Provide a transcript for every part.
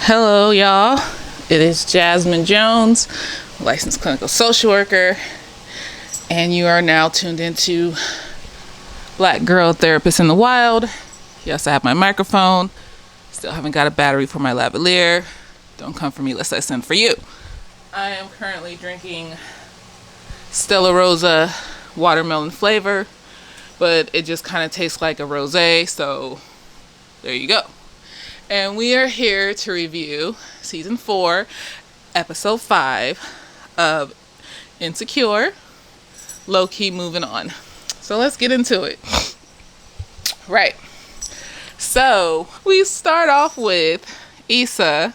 Hello, y'all. It is Jasmine Jones, licensed clinical social worker, and you are now tuned into Black Girl Therapist in the Wild. Yes, I have my microphone. Still haven't got a battery for my lavalier. Don't come for me unless I send for you. I am currently drinking Stella Rosa watermelon flavor, but it just kind of tastes like a rosé, so there you go. And we are here to review season 4, episode 5 of Insecure, LowKey Moving On. So let's get into it. Right. So we start off with Issa.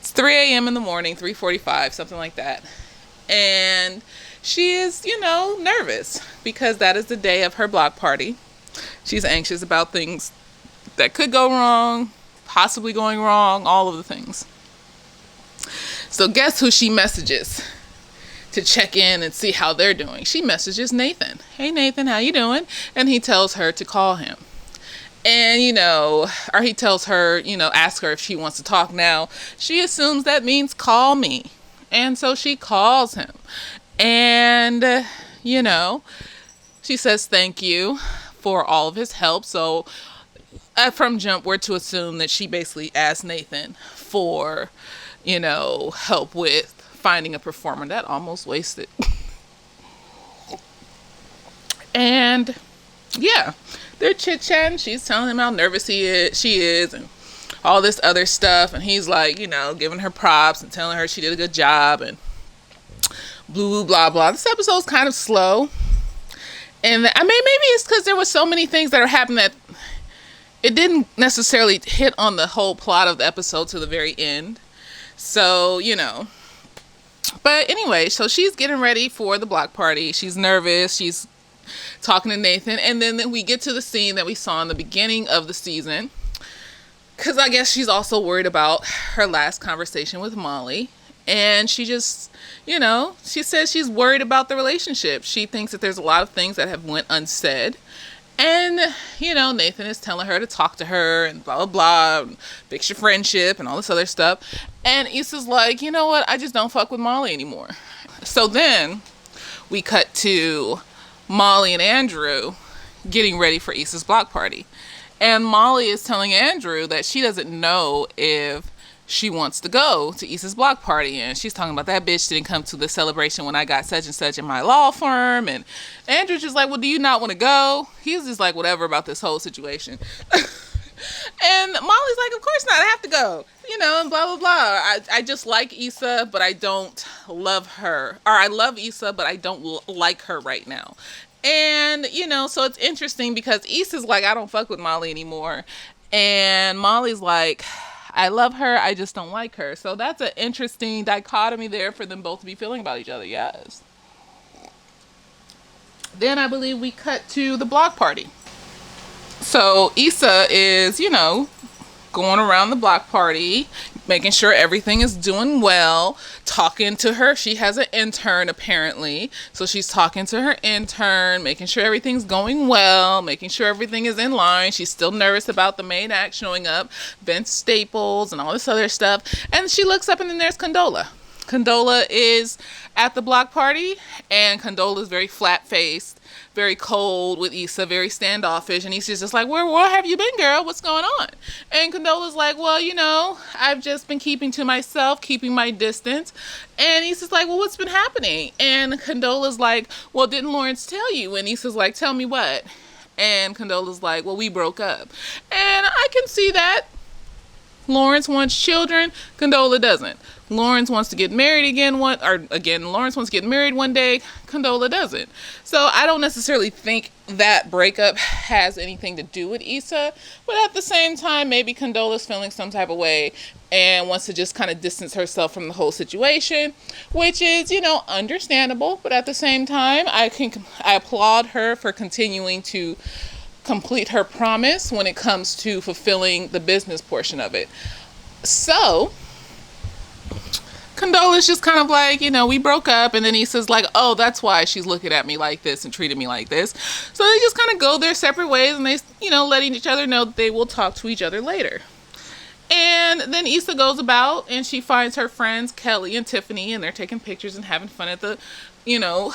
It's 3 a.m. in the morning, 3:45, something like that. And she is, nervous because that is the day of her block party. She's anxious about things that could go wrong, possibly going wrong, all of the things. So guess who she messages to check in and see how they're doing? She messages Nathan. Hey Nathan, how you doing? And he tells her to call him. And, or he tells her, ask her if she wants to talk now. She assumes that means call me. And so she calls him. And, she says thank you for all of his help. So from jump, we're to assume that she basically asked Nathan for, help with finding a performer. That almost wasted. And yeah, they're chit-chatting. She's telling him how nervous she is and all this other stuff. And he's like, giving her props and telling her she did a good job and blah, blah, blah. This episode's kind of slow. And maybe it's because there were so many things that are happening that it didn't necessarily hit on the whole plot of the episode to the very end. So, But anyway, so she's getting ready for the block party. She's nervous. She's talking to Nathan. And then we get to the scene that we saw in the beginning of the season. Because I guess she's also worried about her last conversation with Molly. And she just, she says she's worried about the relationship. She thinks that there's a lot of things that have went unsaid. And, Nathan is telling her to talk to her and blah, blah, blah, and fix your friendship and all this other stuff. And Issa's like, you know what? I just don't fuck with Molly anymore. So then we cut to Molly and Andrew getting ready for Issa's block party. And Molly is telling Andrew that she doesn't know if she wants to go to Issa's block party. And she's talking about that bitch didn't come to the celebration when I got such and such in my law firm. And Andrew's just like, well, do you not want to go? He's just like, whatever about this whole situation. And Molly's like, of course not. I have to go. And blah, blah, blah. I just like Issa, but I don't love her. Or I love Issa, but I don't like her right now. And, so it's interesting because Issa's like, I don't fuck with Molly anymore. And Molly's like, I love her, I just don't like her. So that's an interesting dichotomy there for them both to be feeling about each other, yes. Then I believe we cut to the block party. So Issa is, going around the block party, making sure everything is doing well, talking to her. She has an intern apparently. So she's talking to her intern, making sure everything's going well, making sure everything is in line. She's still nervous about the main act showing up, Vince Staples and all this other stuff. And she looks up and then there's Condola. Condola is at the block party and Condola is very flat-faced, very cold with Issa, very standoffish. And Issa's just like, where have you been, girl? What's going on? And Condola's like, well, I've just been keeping to myself, keeping my distance. And Issa's like, well, what's been happening? And Condola's like, well, didn't Lawrence tell you? And Issa's like, tell me what? And Condola's like, well, we broke up. And I can see that. Lawrence wants children, Condola doesn't. Lawrence wants to get married Lawrence wants to get married one day, Condola doesn't. So I don't necessarily think that breakup has anything to do with Issa, but at the same time, maybe Condola's feeling some type of way and wants to just kind of distance herself from the whole situation, which is, understandable, but at the same time, I applaud her for continuing to complete her promise when it comes to fulfilling the business portion of it. So Condola's just kind of like, we broke up, and then Issa's like, oh, that's why she's looking at me like this and treating me like this. So they just kind of go their separate ways, and they, letting each other know that they will talk to each other later. And then Issa goes about and she finds her friends Kelly and Tiffany, and they're taking pictures and having fun at the, you know,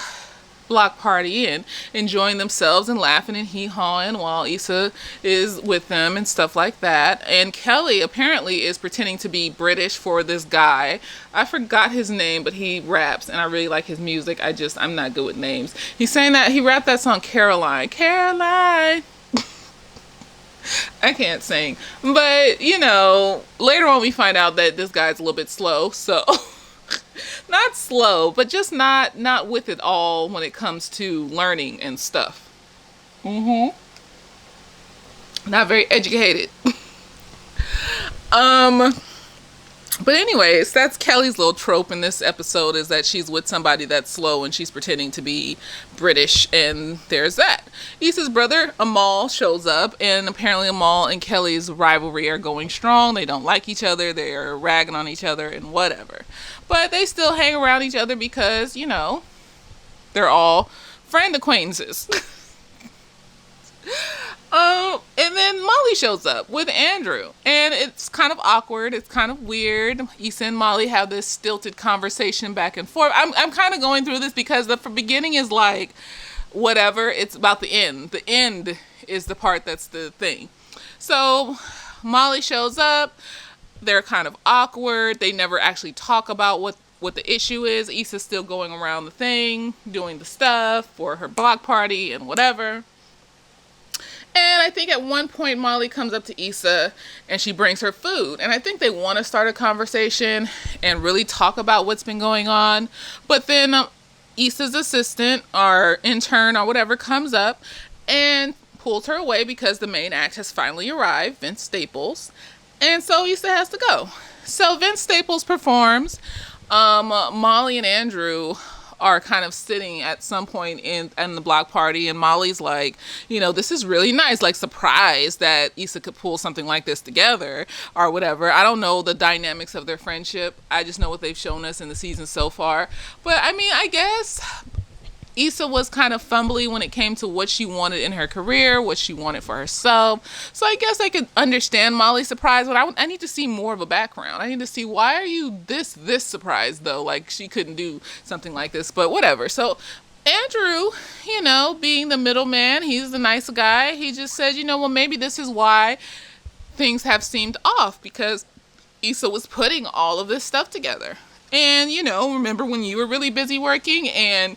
block party and enjoying themselves and laughing and hee-hawing while Issa is with them and stuff like that. And Kelly apparently is pretending to be British for this guy. I forgot his name, but he raps and I really like his music. I'm not good with names. He's saying that he rapped that song Caroline. Caroline. I can't sing. But, later on we find out that this guy's a little bit slow, so not slow, but just not with it all when it comes to learning and stuff. Not very educated. But anyways, that's Kelly's little trope in this episode, is that she's with somebody that's slow and she's pretending to be British, and there's that. Issa's brother, Amal, shows up, and apparently Amal and Kelly's rivalry are going strong. They don't like each other, they are ragging on each other and whatever. But they still hang around each other because, they're all friend acquaintances. And then Molly shows up with Andrew, and it's kind of awkward. It's kind of weird. Issa and Molly have this stilted conversation back and forth. I'm kind of going through this because the beginning is like whatever. It's about the end. The end is the part that's the thing. So Molly shows up. They're kind of awkward. They never actually talk about what the issue is. Issa's still going around the thing, doing the stuff for her block party and whatever. And I think at one point Molly comes up to Issa and she brings her food. And I think they want to start a conversation and really talk about what's been going on. But then Issa's assistant or intern or whatever comes up and pulls her away because the main act has finally arrived, Vince Staples. And so Issa has to go. So Vince Staples performs. Molly and Andrew are kind of sitting at some point in the block party, and Molly's like, this is really nice, like surprised that Issa could pull something like this together or whatever. I don't know the dynamics of their friendship. I just know what they've shown us in the season so far. But I mean, I guess Issa was kind of fumbly when it came to what she wanted in her career, what she wanted for herself. So I guess I could understand Molly's surprise, but I need to see more of a background. I need to see, why are you this surprised though? Like she couldn't do something like this, but whatever. So Andrew, being the middleman, he's the nice guy. He just said, well, maybe this is why things have seemed off, because Issa was putting all of this stuff together. And, remember when you were really busy working and,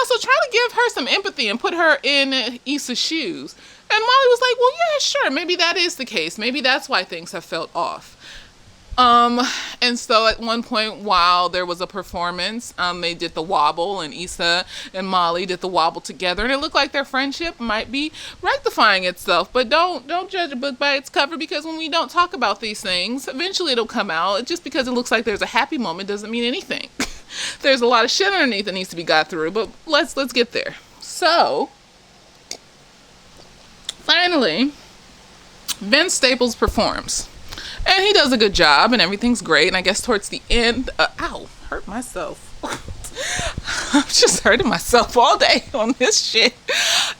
so try to give her some empathy and put her in Issa's shoes. And Molly was like, well, yeah, sure. Maybe that is the case. Maybe that's why things have felt off. And so at one point while there was a performance, they did the wobble, and Issa and Molly did the wobble together, and it looked like their friendship might be rectifying itself. But don't judge a book by its cover, because when we don't talk about these things, eventually it'll come out. Just because it looks like there's a happy moment doesn't mean anything. There's a lot of shit underneath that needs to be got through, but let's get there. So finally, Vince Staples performs. And he does a good job, and everything's great. And I guess towards the end, hurt myself. I'm just hurting myself all day on this shit.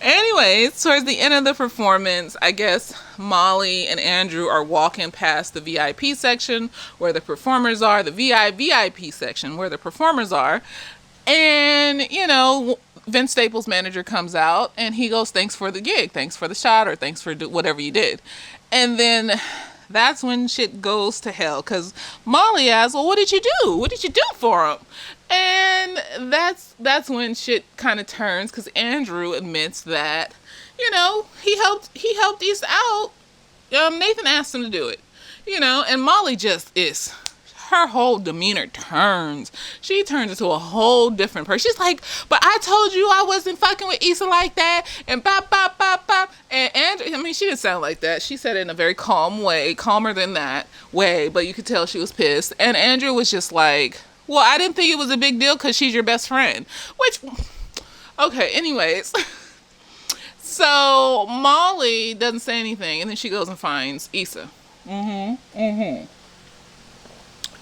Anyways, towards the end of the performance, I guess Molly and Andrew are walking past the VIP section where the performers are, the VIP section where the performers are. And, Vince Staples' manager comes out and he goes, thanks for the gig, thanks for the shot, or thanks for whatever you did. And then that's when shit goes to hell, because Molly asks, well, what did you do? What did you do for him? And that's when shit kind of turns, because Andrew admits that, he helped Issa out. Nathan asked him to do it, and Molly just is, her whole demeanor turns. She turns into a whole different person. She's like, but I told you I wasn't fucking with Issa like that, and bop, bop, bop, bop. And Andrew, she didn't sound like that. She said it in a very calm way, calmer than that way, but you could tell she was pissed. And Andrew was just like, well, I didn't think it was a big deal because she's your best friend. Which, okay, anyways. So Molly doesn't say anything, and then she goes and finds Issa.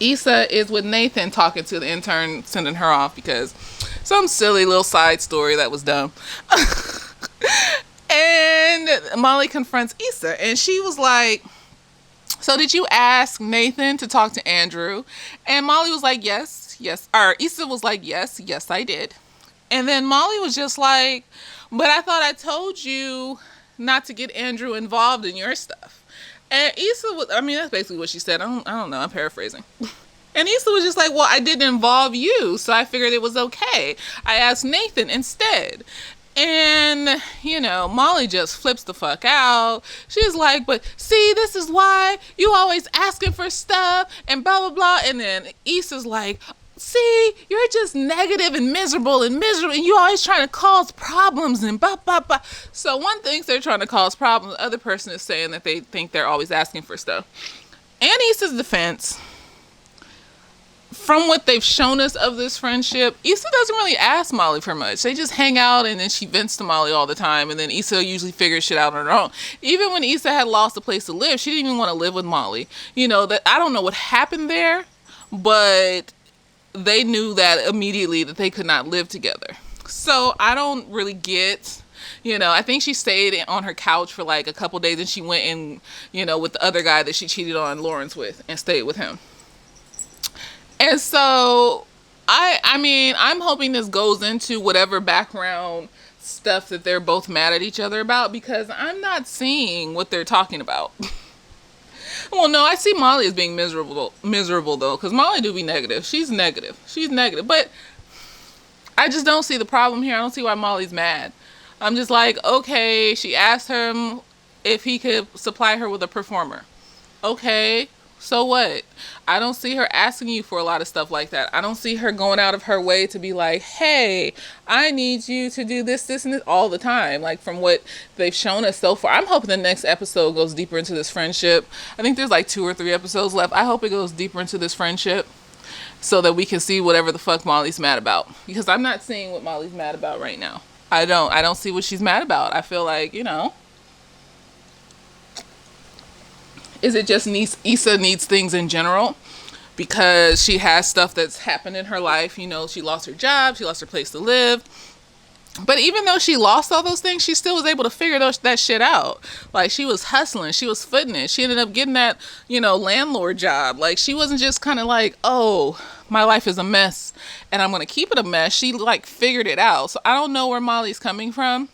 Issa is with Nathan talking to the intern, sending her off because some silly little side story that was dumb. And Molly confronts Issa, and she was like, So did you ask Nathan to talk to Andrew? And Molly was like, yes, yes. Or Issa was like, yes, yes, I did. And then Molly was just like, but I thought I told you not to get Andrew involved in your stuff. And Issa was, I mean, that's basically what she said. I don't know. I'm paraphrasing. And Issa was just like, well, I didn't involve you, so I figured it was okay. I asked Nathan instead. And, Molly just flips the fuck out. She's like, but see, this is why you always asking for stuff and blah, blah, blah. And then Issa's like, see, you're just negative and miserable and you always trying to cause problems and blah, blah, blah. So one thinks they're trying to cause problems. The other person is saying that they think they're always asking for stuff. And Issa's defense, from what they've shown us of this friendship, Issa doesn't really ask Molly for much. They just hang out and then she vents to Molly all the time. And then Issa usually figures shit out on her own. Even when Issa had lost a place to live, she didn't even want to live with Molly. That I don't know what happened there, but they knew that immediately that they could not live together. So I don't really get, I think she stayed on her couch for like a couple days and she went in, with the other guy that she cheated on Lawrence with and stayed with him. And so I'm hoping this goes into whatever background stuff that they're both mad at each other about, because I'm not seeing what they're talking about. Well, no, I see Molly as being miserable though, because Molly do be negative. She's negative, but I just don't see the problem here. I don't see why Molly's mad. I'm just like, okay, she asked him if he could supply her with a performer. Okay, so what? I don't see her asking you for a lot of stuff like that. I don't see her going out of her way to be like, hey, I need you to do this, this, and this all the time. Like from what they've shown us so far. I'm hoping the next episode goes deeper into this friendship. I think there's like 2 or 3 episodes left. I hope it goes deeper into this friendship so that we can see whatever the fuck Molly's mad about. Because I'm not seeing what Molly's mad about right now. I don't see what she's mad about. I feel like, is it just Issa needs things in general? Because she has stuff that's happened in her life. She lost her job. She lost her place to live. But even though she lost all those things, she still was able to figure that shit out. Like, she was hustling. She was footing it. She ended up getting that, landlord job. Like, she wasn't just kind of like, oh, my life is a mess and I'm going to keep it a mess. She, figured it out. So I don't know where Molly's coming from.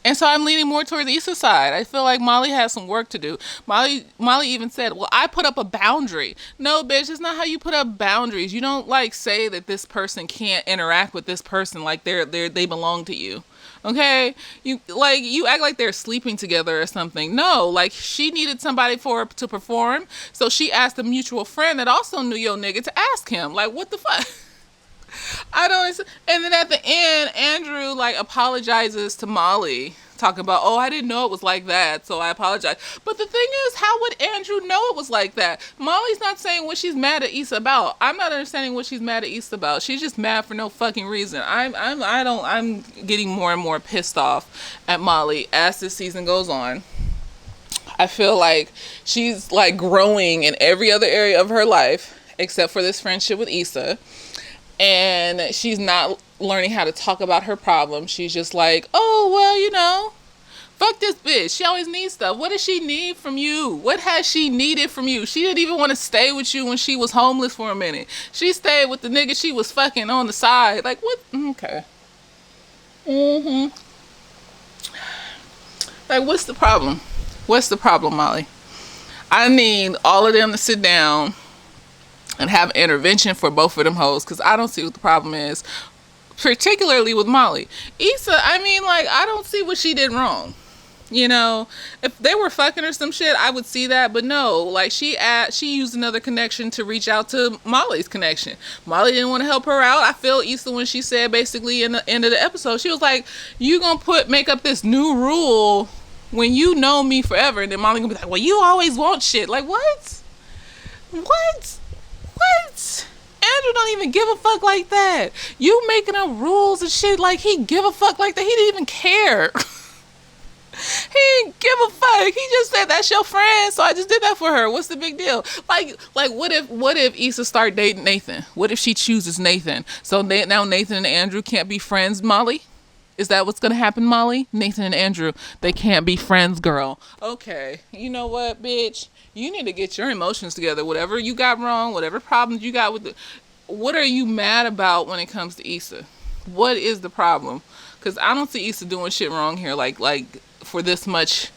And so I'm leaning more towards the Issa side. I feel like Molly has some work to do. Molly even said, well, I put up a boundary. No, bitch, it's not how you put up boundaries. You don't say that this person can't interact with this person like they belong to you. Okay? You act like they're sleeping together or something. No, she needed somebody to perform. So she asked a mutual friend that also knew your nigga to ask him. What the fuck? And then at the end, Andrew apologizes to Molly, talking about, oh, I didn't know it was like that, so I apologize. But the thing is, how would Andrew know it was like that? Molly's not saying what she's mad at Issa about. I'm not understanding what she's mad at Issa about. She's just mad for no fucking reason. I'm getting more and more pissed off at Molly as this season goes on. I feel like she's growing in every other area of her life except for this friendship with Issa. And she's not learning how to talk about her problems. She's just like, oh, well, fuck this bitch. She always needs stuff. What does she need from you? What has she needed from you? She didn't even want to stay with you when she was homeless for a minute. She stayed with the nigga she was fucking on the side. What? Okay. What's the problem? What's the problem, Molly? I need all of them to sit down and have intervention for both of them hoes, because I don't see what the problem is, particularly with Molly. Issa, I don't see what she did wrong. If they were fucking or some shit, I would see that, but no, she used another connection to reach out to Molly's connection. Molly didn't want to help her out. I feel Issa when she said basically in the end of the episode, she was like, you gonna make up this new rule when you know me forever, and then Molly gonna be like, well, you always want shit. What? Andrew don't even give a fuck like that. You making up rules and shit he give a fuck like that. He didn't even care. He didn't give a fuck. He just said that's your friend, so I just did that for her. What's the big deal? What if Issa start dating Nathan? What if she chooses Nathan? So now Nathan and Andrew can't be friends, Molly? Is that what's going to happen, Molly? Nathan and Andrew, they can't be friends, girl. Okay, you know what, bitch? You need to get your emotions together. Whatever you got wrong, whatever problems you got with it. What are you mad about when it comes to Issa? What is the problem? Because I don't see Issa doing shit wrong here. Like for this much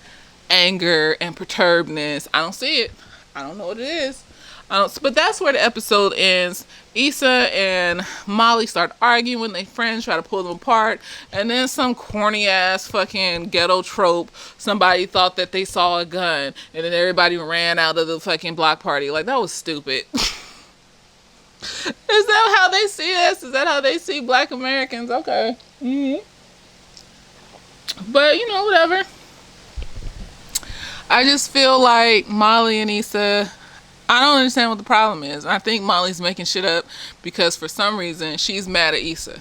anger and perturbedness, I don't see it. I don't know what it is. But that's where the episode ends. Issa and Molly start arguing. Their friends try to pull them apart. And then some corny ass fucking ghetto trope. Somebody thought that they saw a gun. And then everybody ran out of the fucking block party. Like, that was stupid. Is that how they see us? Is that how they see black Americans? Okay. But, whatever. I just feel like Molly and Issa, I don't understand what the problem is. I think Molly's making shit up because for some reason she's mad at Issa.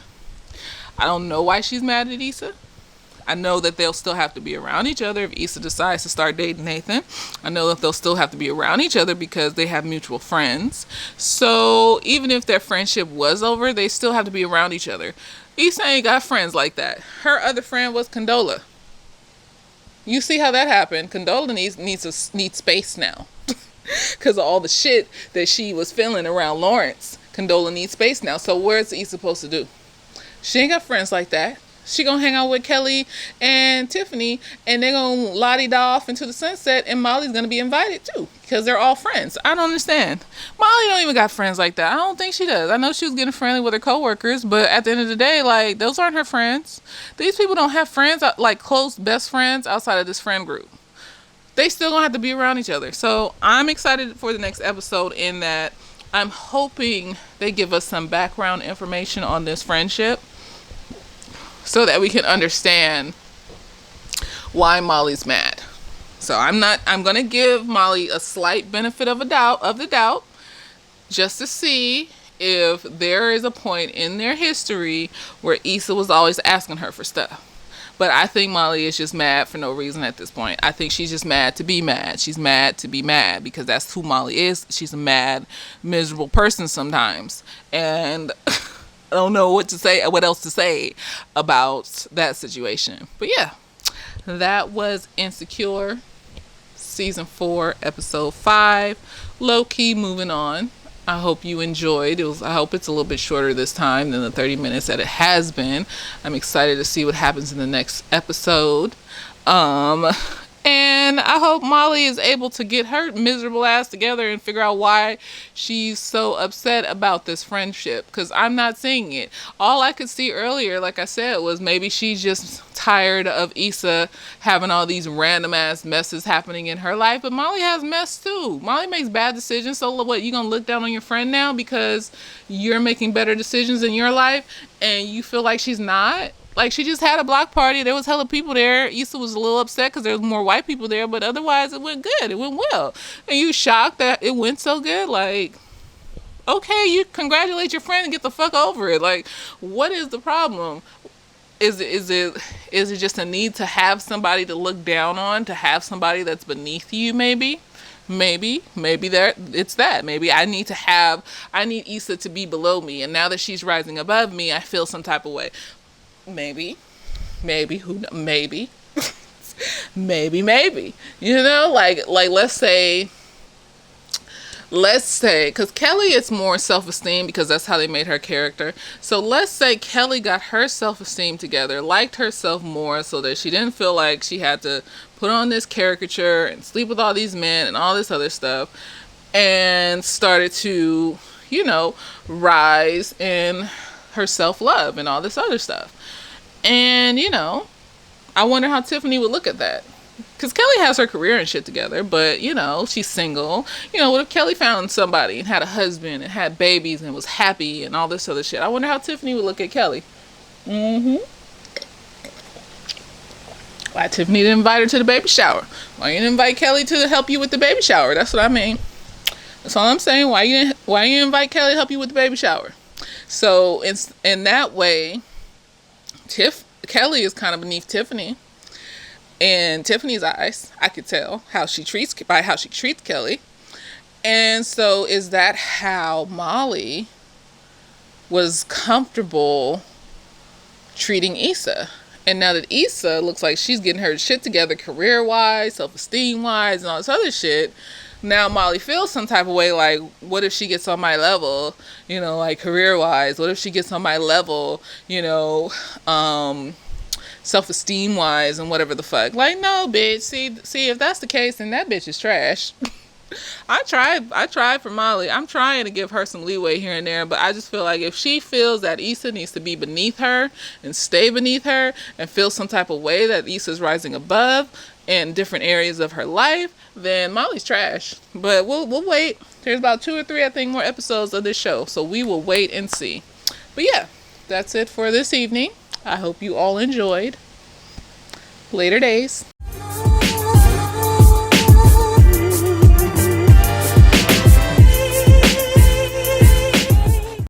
I don't know why she's mad at Issa. I know that they'll still have to be around each other if Issa decides to start dating Nathan. I know that they'll still have to be around each other because they have mutual friends. So even if their friendship was over, they still have to be around each other. Issa ain't got friends like that. Her other friend was Condola. You see how that happened. Condola needs space now. Because of all the shit that she was feeling around Lawrence. Condola needs space now. So where's Issa supposed to do? She ain't got friends like that. She gonna hang out with Kelly and Tiffany, and they're gonna la-di-da off into the sunset, and Molly's gonna be invited too, because they're all friends. I don't understand. Molly don't even got friends like that. I don't think she does. I know she was getting friendly with her coworkers, but at the end of the day, like, those aren't her friends. These people don't have friends, like close best friends outside of this friend group. They still gonna have to be around each other. So I'm excited for the next episode in that I'm hoping they give us some background information on this friendship, so that we can understand why Molly's mad. So I'm going to give Molly a slight benefit of the doubt, just to see if there is a point in their history where Issa was always asking her for stuff. But I think Molly is just mad for no reason at this point. I think she's just mad to be mad. She's mad to be mad because that's who Molly is. She's a mad, miserable person sometimes. And I don't know what else to say about that situation. But yeah, that was Insecure, season 4, episode 5. LowKey, moving on. I hope you enjoyed. I hope it's a little bit shorter this time than the 30 minutes that it has been. I'm excited to see what happens in the next episode. And I hope Molly is able to get her miserable ass together and figure out why she's so upset about this friendship. Because I'm not seeing it. All I could see earlier, like I said, was maybe she's just tired of Issa having all these random ass messes happening in her life. But Molly has mess too. Molly makes bad decisions. So what, you gonna look down on your friend now because you're making better decisions in your life and you feel like she's not? Like, she just had a block party. There was hella people there. Issa was a little upset because there was more white people there. But otherwise, it went good. It went well. And you shocked that it went so good? Like, okay, you congratulate your friend and get the fuck over it. Like, what is the problem? Is it just a need to have somebody to look down on? To have somebody that's beneath you, maybe? Maybe it's that. Maybe I need Issa to be below me. And now that she's rising above me, I feel some type of way. Maybe, who knows? Maybe, maybe, like let's say, because Kelly is more self-esteem because that's how they made her character. So let's say Kelly got her self-esteem together, liked herself more so that she didn't feel like she had to put on this caricature and sleep with all these men and all this other stuff, and started to, rise in her self-love and all this other stuff. And, I wonder how Tiffany would look at that. Because Kelly has her career and shit together, but, she's single. What if Kelly found somebody and had a husband and had babies and was happy and all this other shit? I wonder how Tiffany would look at Kelly. Why Tiffany didn't invite her to the baby shower? Why you didn't invite Kelly to help you with the baby shower? That's what I mean. That's all I'm saying. Why you didn't invite Kelly to help you with the baby shower? So, in that way, Kelly is kind of beneath Tiffany. In Tiffany's eyes, I could tell how she treats Kelly. And so is that how Molly was comfortable treating Issa? And now that Issa looks like she's getting her shit together career-wise, self-esteem-wise, and all this other shit, now Molly feels some type of way, like, what if she gets on my level, you know, like, career-wise? What if she gets on my level, you know, self-esteem-wise and whatever the fuck? Like, no, bitch. See, if that's the case, then that bitch is trash. I tried for Molly. I'm trying to give her some leeway here and there, but I just feel like if she feels that Issa needs to be beneath her and stay beneath her and feel some type of way that Issa's rising above in different areas of her life, then Molly's trash. But we'll wait. There's about 2 or 3, I think, more episodes of this show, so we will wait and see. But yeah, that's it for this evening. I hope you all enjoyed. Later days.